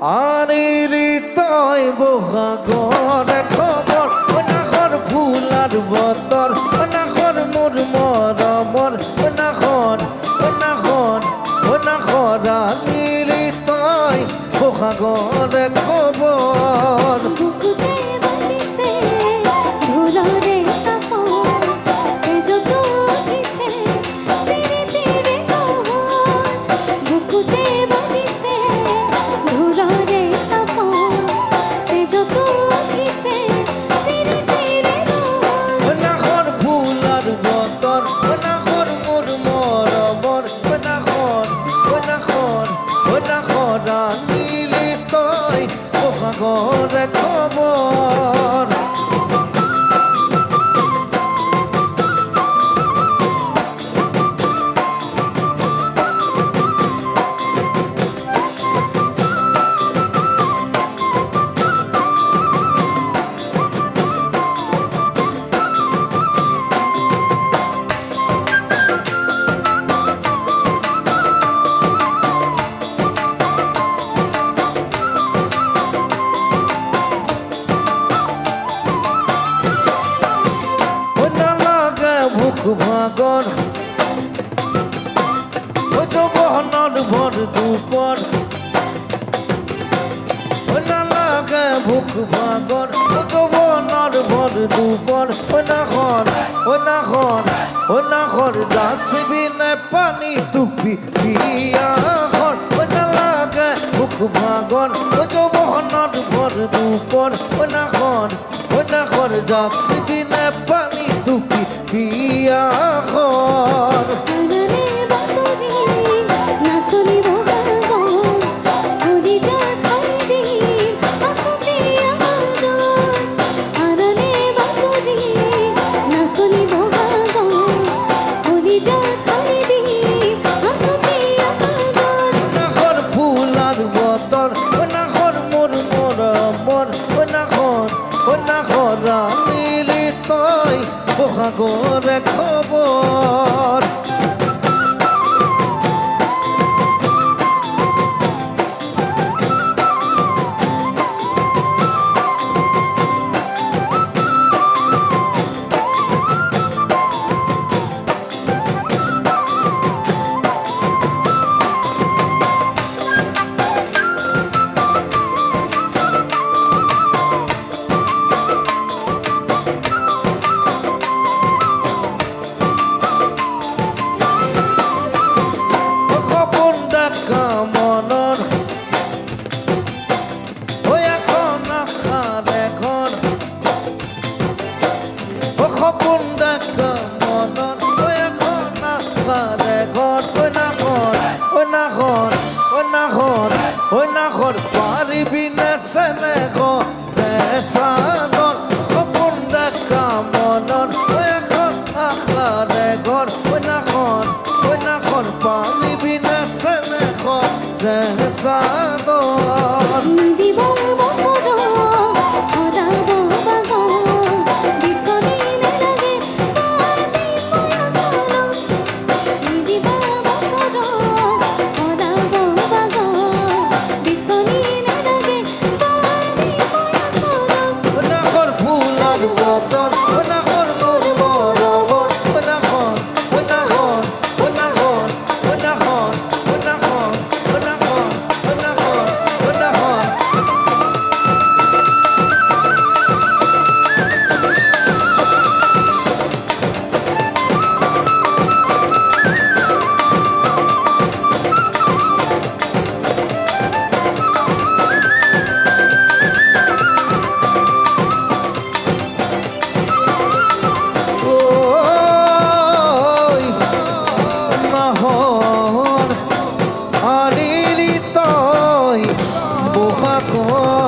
আনিলি তই বহাগৰ খবৰ নাখৰ ফুলাৰ বতৰ নাখৰ মোৰ মৰমৰ নাখৰ আনিলি তই বহাগৰ খবৰ আনিলি তই বহাগৰ খবৰ ভাগৰ যৌৱনৰ ভৰ দুপৰ নালাগে ভোক ভাগৰ যৌৱনৰ ভৰ দুপৰ নাখৰ ডাষ্টবিনে পানী টুপি বিয়াখন নালাগে ভোক ভাগৰ যৌৱনৰ ভৰ দুপৰ নাখৰ ডাষ্টবিনে পানী টুপি বিয়াখন আনিলি তই বহাগৰ খবৰ নাখৰ পাৰিবি নেচেনে ঘৰ সপোন দেখা মনৰ এখন আশাৰে ঘৰ নাখৰ পাৰিবি নেচেনে ঘৰ চাদৰ আনিলি তই বহাগৰ